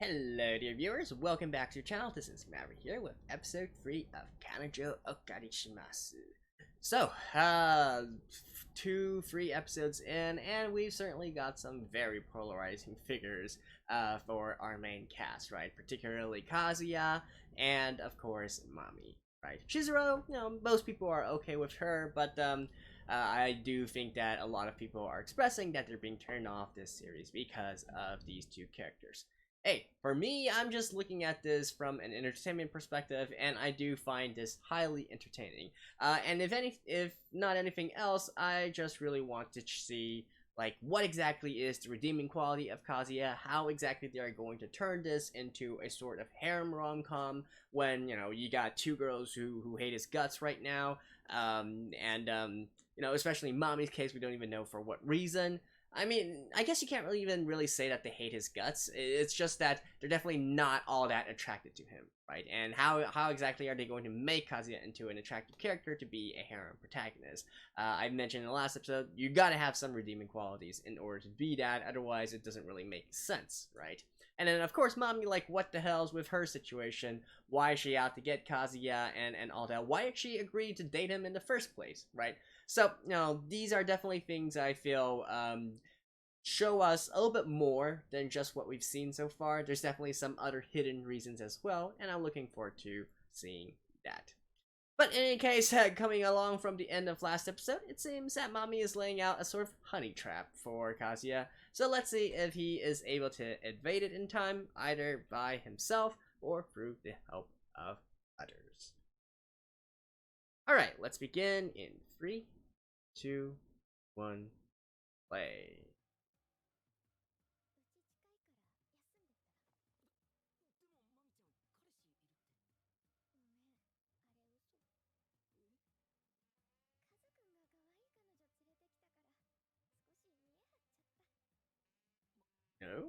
Hello dear viewers, welcome back to your channel. This is Mary here with episode 3 of Kanojo Okarishimasu. So, 3 episodes in, and we've certainly got some very polarizing figures for our main cast, right? Particularly Kazuya, and of course, Mami, right? Chizuru, most people are okay with her, but I do think that a lot of people are expressing that they're being turned off this series because of these two characters. Hey, for me, I'm just looking at this from an entertainment perspective, and I do find this highly entertaining. And if not anything else, I just really want to see like what exactly is the redeeming quality of Kazuya, how exactly they are going to turn this into a sort of harem rom-com when you got two girls who hate his guts right now, especially in Mami's case, we don't even know for what reason. I mean, I guess you can't really say that they hate his guts. It's just that they're definitely not all that attracted to him, right? And how exactly are they going to make Kazuya into an attractive character to be a harem protagonist? I mentioned in the last episode, you gotta have some redeeming qualities in order to be that, otherwise it doesn't really make sense, right? And then, of course, Mami, like, what the hell's with her situation? Why is she out to get Kazuya and all that? Why did she agree to date him in the first place, right? So, these are definitely things I feel show us a little bit more than just what we've seen so far. There's definitely some other hidden reasons as well, and I'm looking forward to seeing that. But in any case, coming along from the end of last episode, it seems that Mami is laying out a sort of honey trap for Kazuya. So let's see if he is able to evade it in time, either by himself or through the help of others. Alright, let's begin in 3, 2, 1, play. No?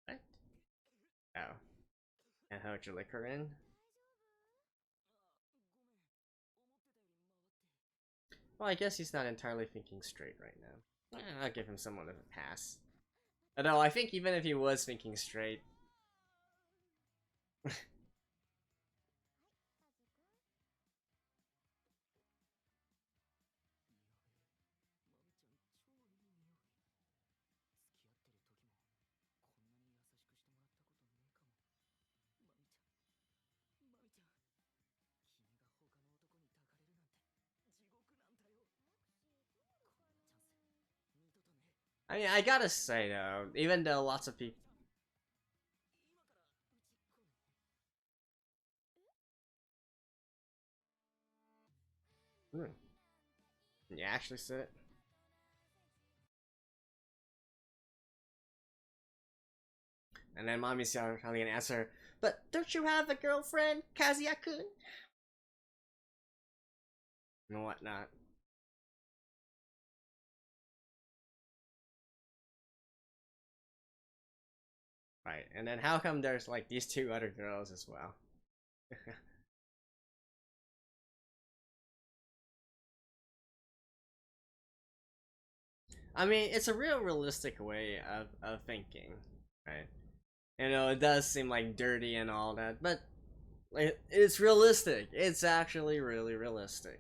What? Oh. And how'd you lick her in? Well, I guess he's not entirely thinking straight right now. I'll give him somewhat of a pass. Although, I think even if he was thinking straight... I mean, I gotta say though, even though lots of people... Can you actually sit? And then Mommy's probably gonna answer, but don't you have a girlfriend, Kazuya-kun? And whatnot. Right, and then how come there's like these two other girls as well? I mean, it's a real realistic way of thinking, right? It does seem like dirty and all that, but like, it's realistic. It's actually really realistic.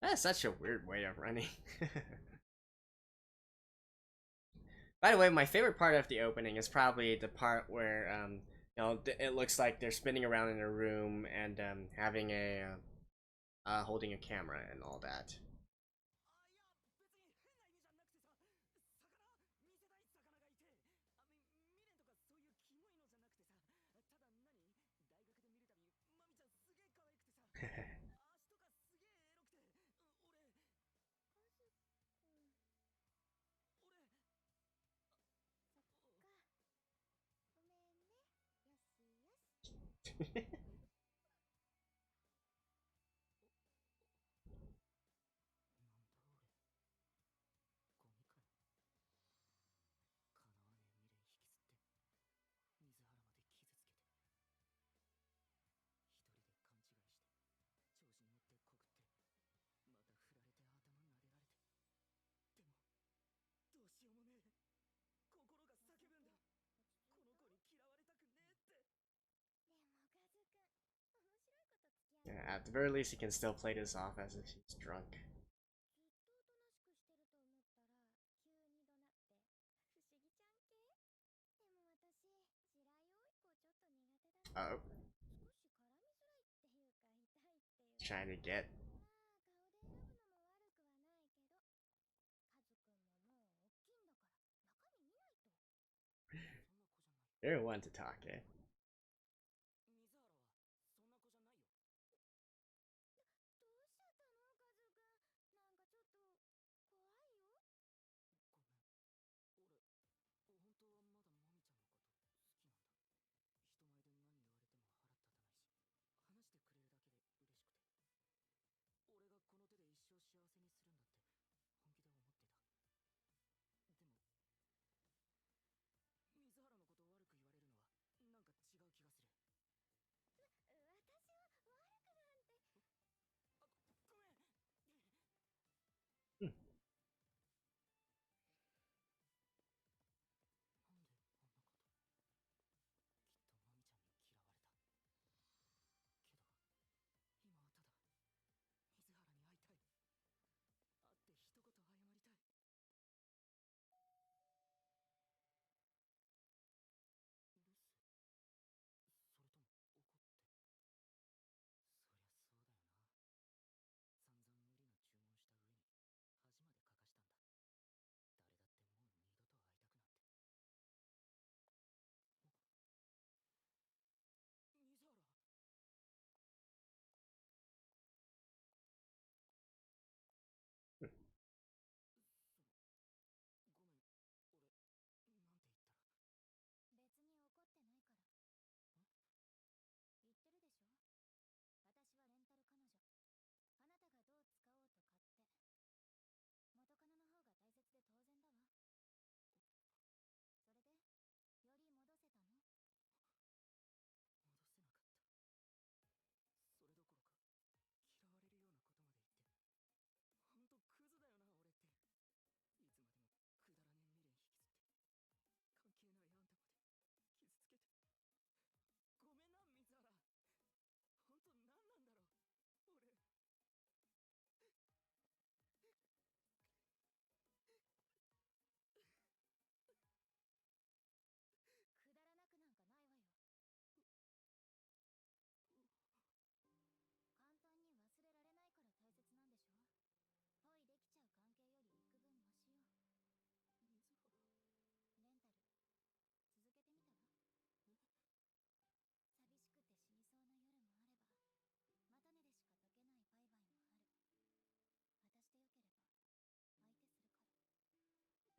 That's such a weird way of running. By the way, my favorite part of the opening is probably the part where You know, it looks like they're spinning around in a room and having a holding a camera and all that. Yeah, at the very least, he can still play this off as if he's drunk. Oh. Trying to get. They're one to talk, eh?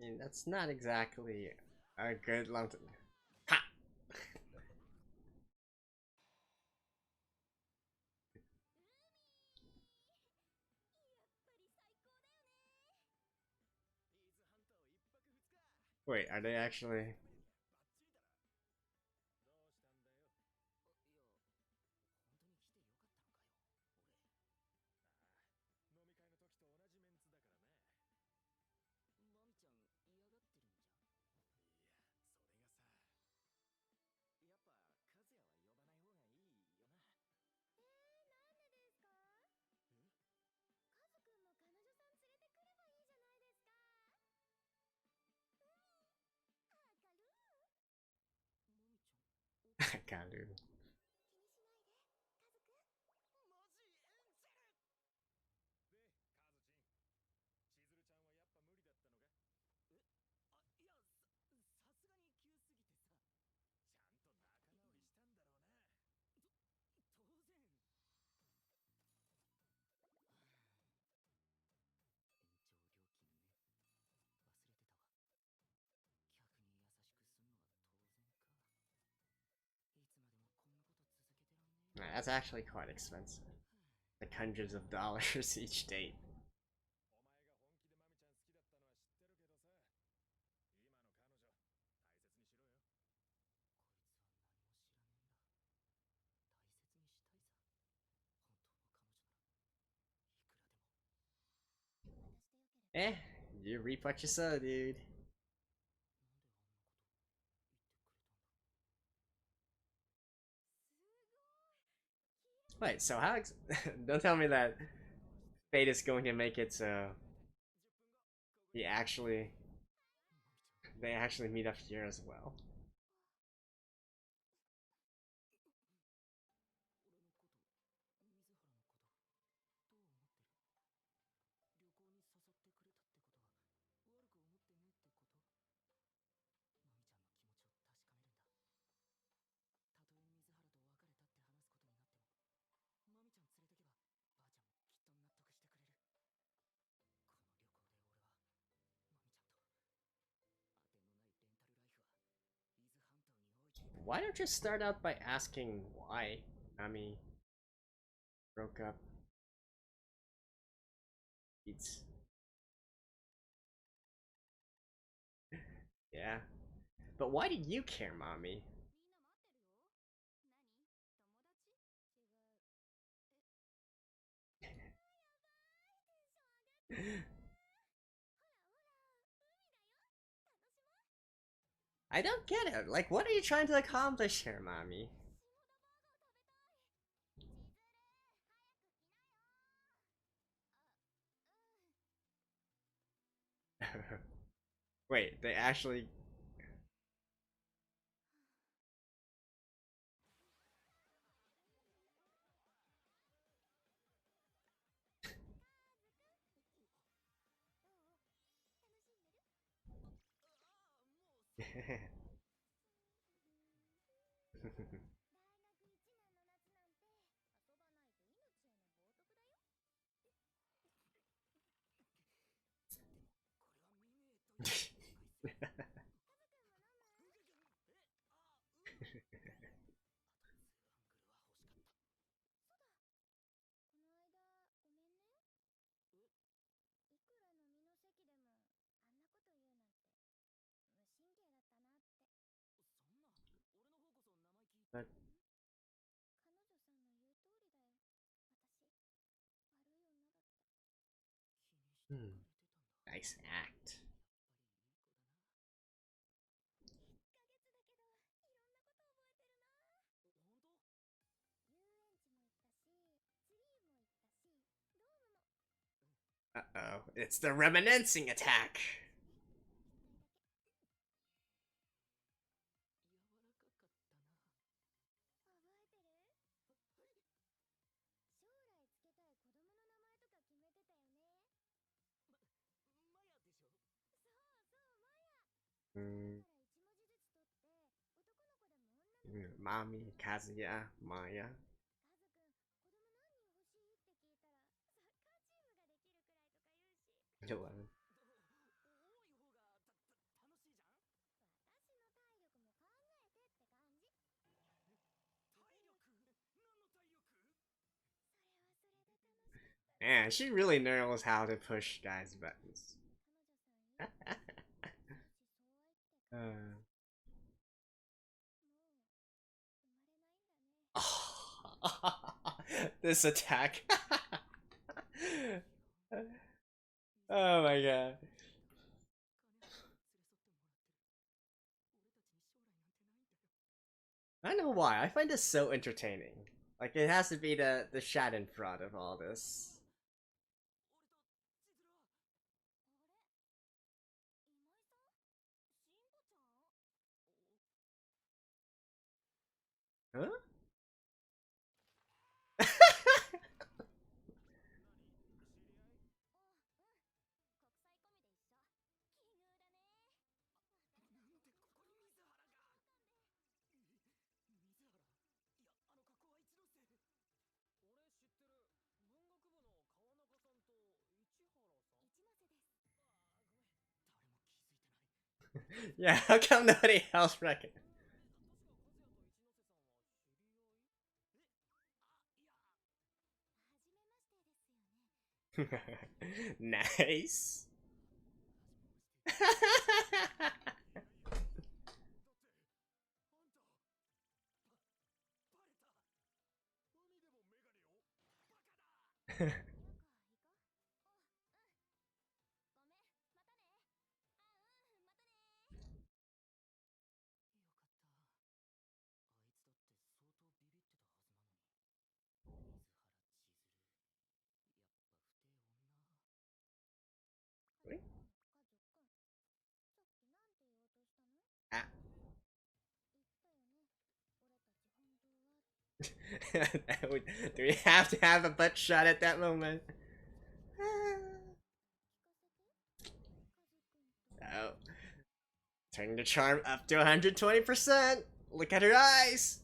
I mean, that's not exactly a good lump to... Ha! Wait, are they actually... Karu. That's actually quite expensive. Like hundreds of dollars each date. Eh, you reap what you sow, dude. Wait, so how don't tell me that fate is going to make it so he actually they actually meet up here as well. Why don't you start out by asking why Nami broke up? It's yeah. But why did you care, Mommy? I don't get it. Like, what are you trying to accomplish here, Mommy? Wait, they actually... But... Nice act. Uh-oh, it's the reminiscing attack! Mommy, Kazuya, Maya. Hello. Man, she really knows how to push guys' buttons. This attack. Oh my god. I don't know why. I find this so entertaining. Like, it has to be the Schadenfreude of all this. Huh? Yeah, how come nobody else recognized? Nice. Ah. Do we have to have a butt shot at that moment? Oh. Turning the charm up to 120%. Look at her eyes.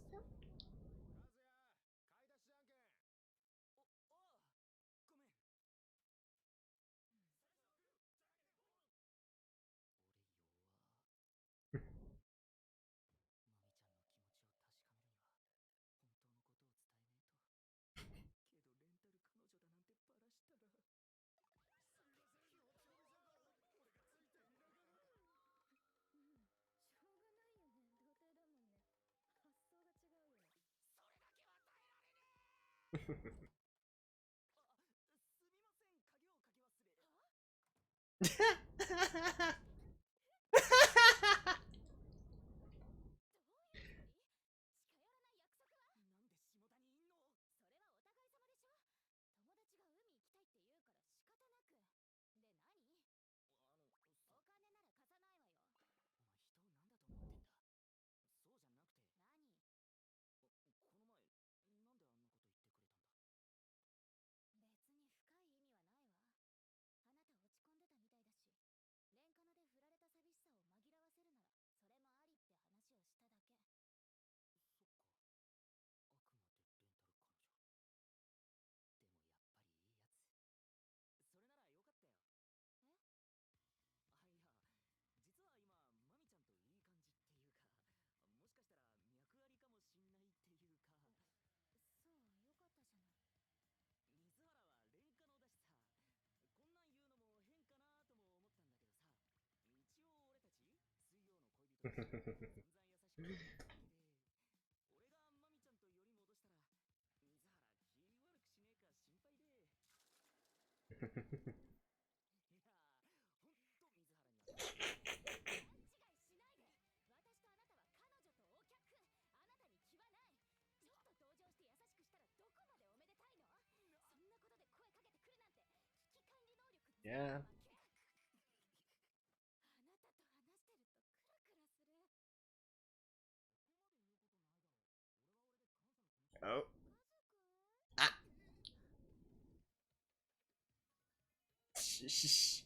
Yeah. Oh. Ah. Shh.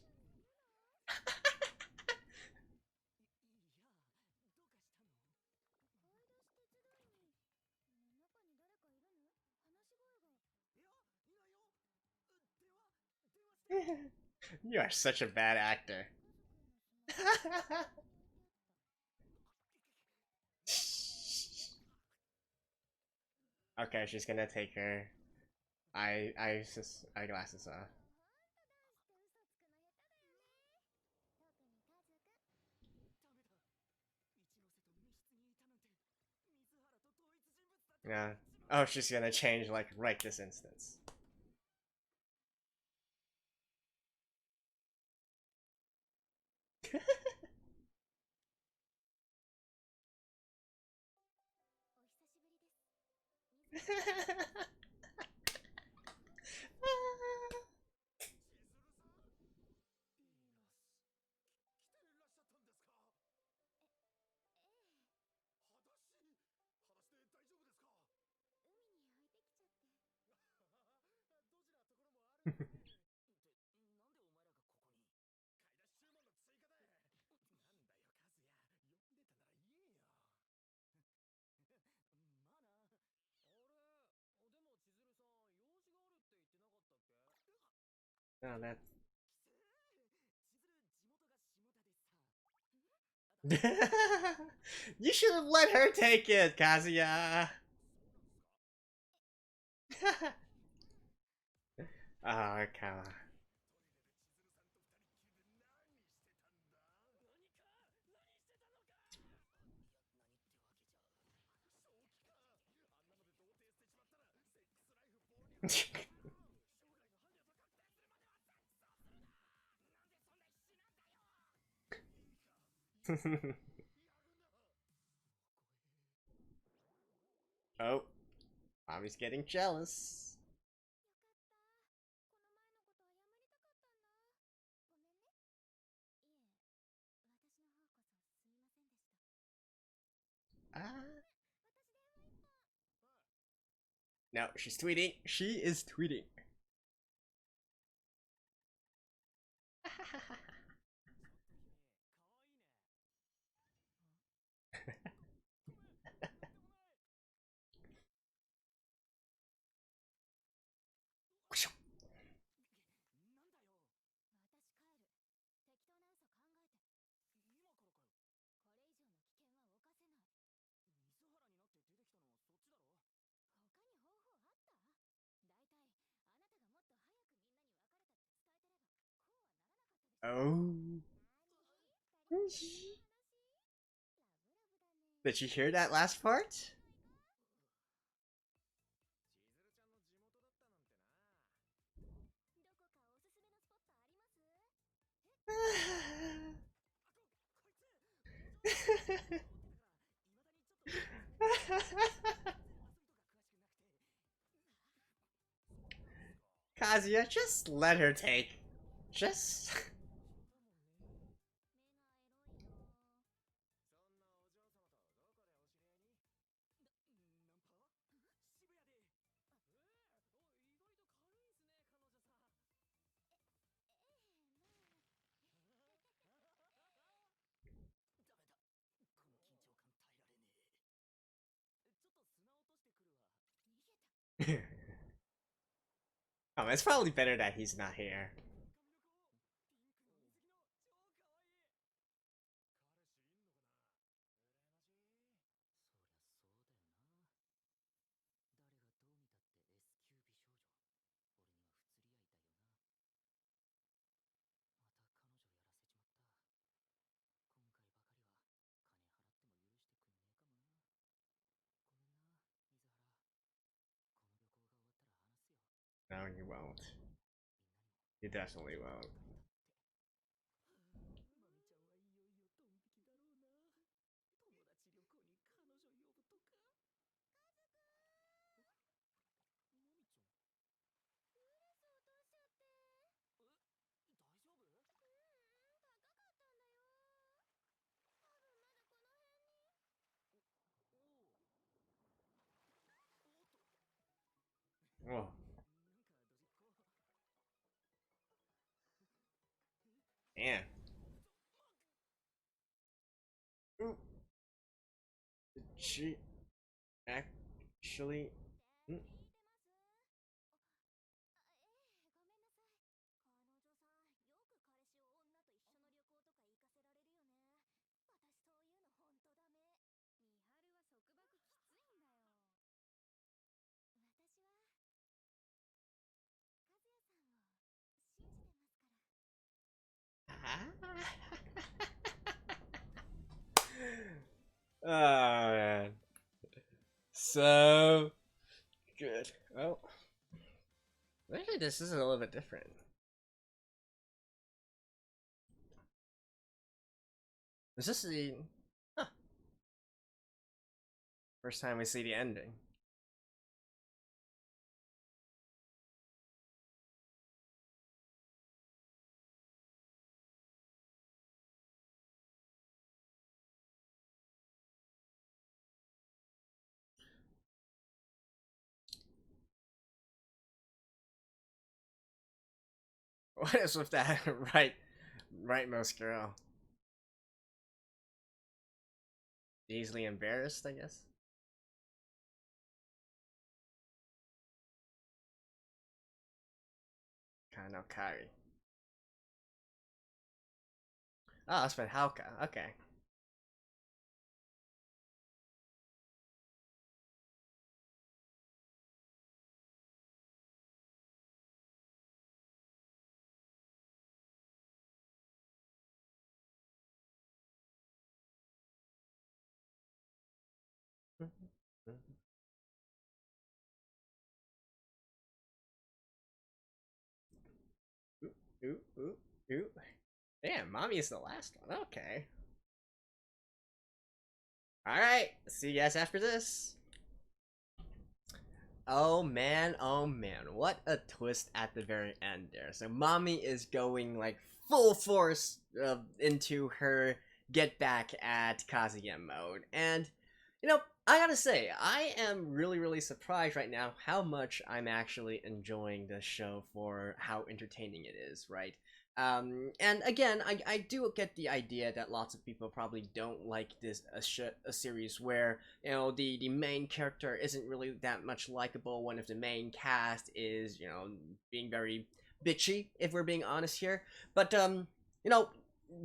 You are such a bad actor. Okay, she's gonna take her eyeglasses off. Yeah. Oh, she's gonna change like right this instance. Oh, that. You should have let her take it, Kazuya. Ah, Kawa. Oh, Mommy's getting jealous. No, she's tweeting. She is tweeting. Oh. Did you hear that last part? Kazuya, just let her take. Just. Oh, it's probably better that he's not here. No, you won't. You definitely won't. Oh. Damn. Ooh. Did she actually? Mm. Oh man. So good. Well, maybe this is a little bit different. Is this the first time we see the ending? What is with that rightmost girl? Easily embarrassed, I guess. Kanokari. Oh, that's been Hauka. Okay. Ooh, ooh, ooh. Damn, mommy is the last one. Okay. Alright, see you guys after this. Oh man, what a twist at the very end there. So mommy is going like full force into her get back at Kazuya mode. And, you know, I gotta say, I am really surprised right now how much I'm actually enjoying this show for how entertaining it is, right? And again, I do get the idea that lots of people probably don't like a series where, you know, the main character isn't really that much likable. One of the main cast is, you know, being very bitchy, if we're being honest here. But you know,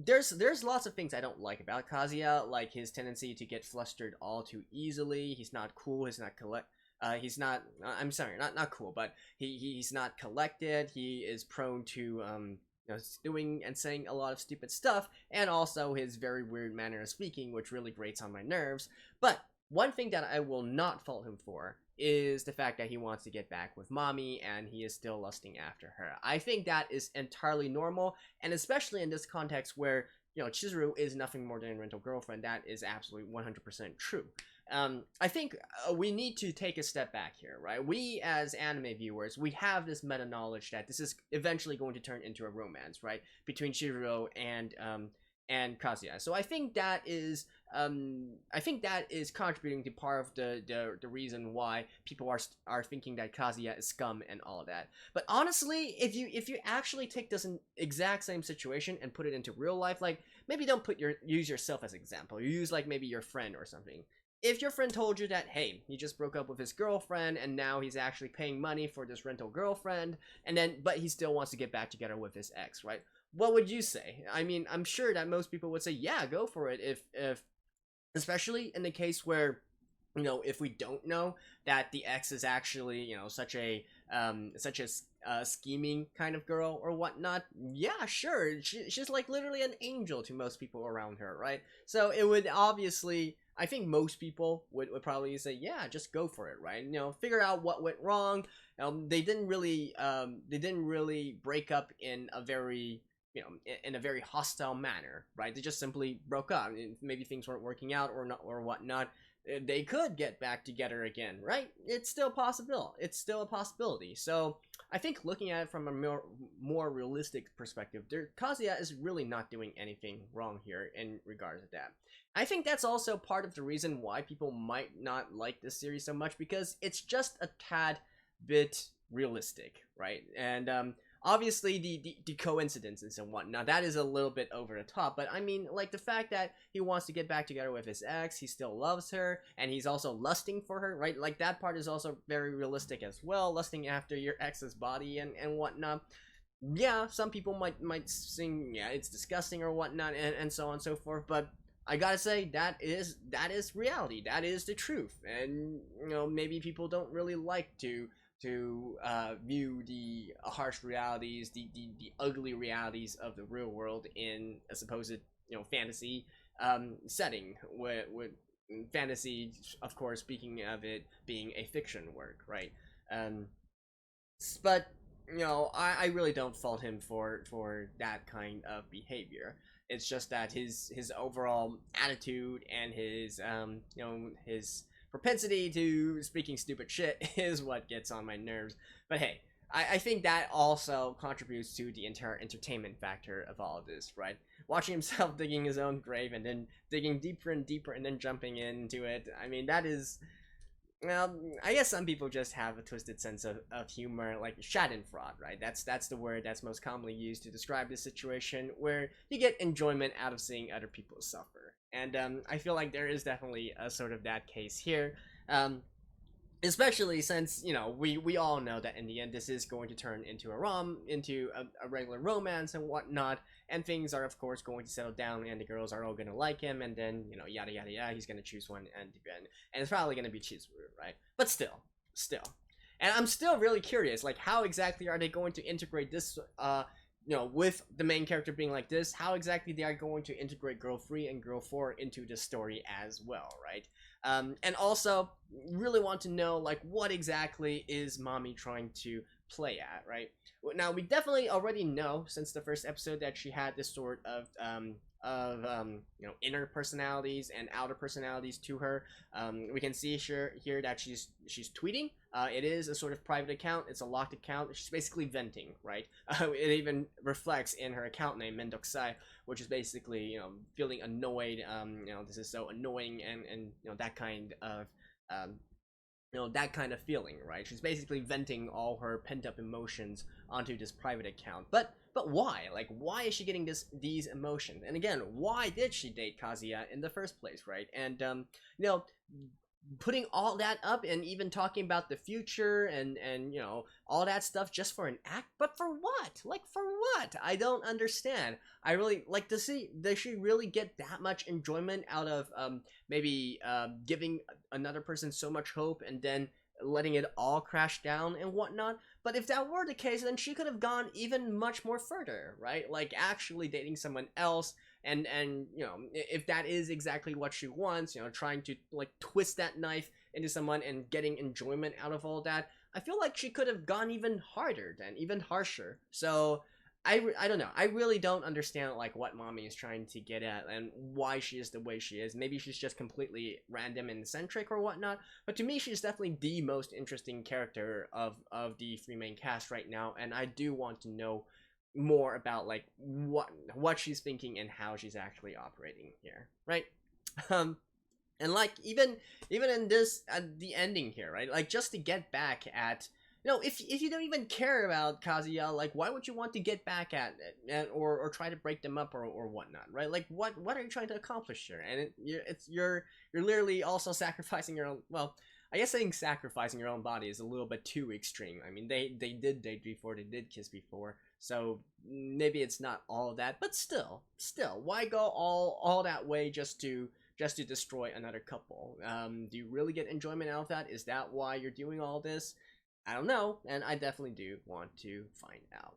there's lots of things I don't like about Kazuya, like his tendency to get flustered all too easily. He's not cool. He's not. I'm sorry, not cool, but he's not collected. He is prone to you know, doing and saying a lot of stupid stuff, and also his very weird manner of speaking, which really grates on my nerves. But one thing that I will not fault him for is the fact that he wants to get back with mommy and he is still lusting after her. I think that is entirely normal, and especially in this context where, you know, Chizuru is nothing more than a rental girlfriend, that is absolutely 100% true. I think we need to take a step back here, right? We, as anime viewers, we have this meta knowledge that this is eventually going to turn into a romance, right, between Chihiro and Kazuya. So I think that is contributing to part of the reason why people are thinking that Kazuya is scum and all of that. But honestly, if you actually take this exact same situation and put it into real life, like maybe don't use yourself as an example. You use like maybe your friend or something. If your friend told you that, hey, he just broke up with his girlfriend and now he's actually paying money for this rental girlfriend, but he still wants to get back together with his ex, right? What would you say? I mean, I'm sure that most people would say, yeah, go for it. If especially in the case where, you know, if we don't know that the ex is actually, you know, such a scheming kind of girl or whatnot, yeah, sure, she's like literally an angel to most people around her, right? So it would obviously, I think most people would probably say, yeah, just go for it, right? You know, figure out what went wrong. They didn't really break up in a very, you know, in a very hostile manner, right? They just simply broke up. Maybe things weren't working out or not or whatnot. They could get back together again, right? It's still possible. It's still a possibility. So I think looking at it from a more realistic perspective, Kazuya is really not doing anything wrong here in regards to that. I think that's also part of the reason why people might not like this series so much, because it's just a tad bit realistic, right? And obviously the coincidences and whatnot, that is a little bit over the top, but I mean, like the fact that he wants to get back together with his ex, he still loves her, and he's also lusting for her, right? Like that part is also very realistic as well, lusting after your ex's body and whatnot. Yeah, some people might sing, yeah, it's disgusting or whatnot, and so on and so forth, but I gotta say, that is reality. That is the truth. And, you know, maybe people don't really like to view the harsh realities, the ugly realities of the real world in a supposed, you know, fantasy setting. With fantasy, of course, speaking of it being a fiction work, right? But you know, I really don't fault him for that kind of behavior. It's just that his overall attitude and his you know, his propensity to speaking stupid shit is what gets on my nerves. But hey, I think that also contributes to the entire entertainment factor of all of this, right? Watching himself digging his own grave and then digging deeper and deeper and then jumping into it. I mean, that is well, I guess some people just have a twisted sense of humor, like Schadenfreude, right? That's the word that's most commonly used to describe this situation, where you get enjoyment out of seeing other people suffer. And I feel like there is definitely a sort of that case here. Especially since, you know, we all know that in the end this is going to turn into a regular romance and whatnot, and things are of course going to settle down, and the girls are all gonna like him, and then, you know, yada yada yada, he's gonna choose one, and it's probably gonna be Chizuru, right? But still, and I'm still really curious, like, how exactly are they going to integrate this, you know, with the main character being like this, how exactly they are going to integrate Girl 3 and Girl 4 into the story as well, right? And also, really want to know, like, what exactly is Mommy trying to play at, right? Now, we definitely already know, since the first episode, that she had this sort of, you know, inner personalities and outer personalities to her. We can see here that she's tweeting. It is a sort of private account. It's a locked account. She's basically venting, right? It even reflects in her account name, Mendokusai, which is basically, you know, feeling annoyed. You know, this is so annoying, and you know, that kind of you know, that kind of feeling, right? She's basically venting all her pent-up emotions onto this private account. But why? Like, why is she getting these emotions? And again, why did she date Kazuya in the first place, right? And you know, putting all that up and even talking about the future and you know, all that stuff just for an act, but for what? Like, for what? I don't understand. I really like to see, does she really get that much enjoyment out of maybe giving another person so much hope and then letting it all crash down and whatnot? But if that were the case, then she could have gone even much more further, right? Like, actually dating someone else, and you know, if that is exactly what she wants, you know, trying to like twist that knife into someone and getting enjoyment out of all that, I feel like she could have gone even harder, then even harsher. So I don't know, I really don't understand like what Mommy is trying to get at and why she is the way she is. Maybe she's just completely random and eccentric or whatnot, but to me she's definitely the most interesting character of the three main cast right now, and I do want to know more about like what she's thinking and how she's actually operating here, right? And like, even in this the ending here, right? Like, just to get back at, you know, if you don't even care about Kazuya, like, why would you want to get back at it, or try to break them up or whatnot, right? Like, what are you trying to accomplish here? And you're literally also sacrificing your own, well, I guess saying sacrificing your own body is a little bit too extreme. I mean, they did date before, they did kiss before, so maybe it's not all of that, but still, why go all that way just to destroy another couple? Do you really get enjoyment out of that? Is that why you're doing all this? I don't know, and I definitely do want to find out.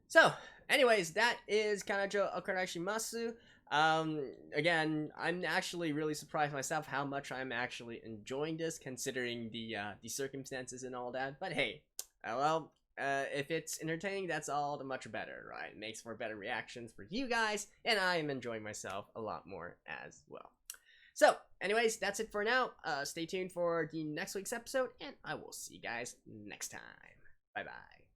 So, anyways, that is Kanojo Okarishimasu. Again, I'm actually really surprised myself how much I'm actually enjoying this, considering the circumstances and all that. But hey, well, if it's entertaining, that's all the much better, right? It makes for better reactions for you guys, and I am enjoying myself a lot more as well. So, anyways, that's it for now. Stay tuned for the next week's episode, and I will see you guys next time. Bye-bye.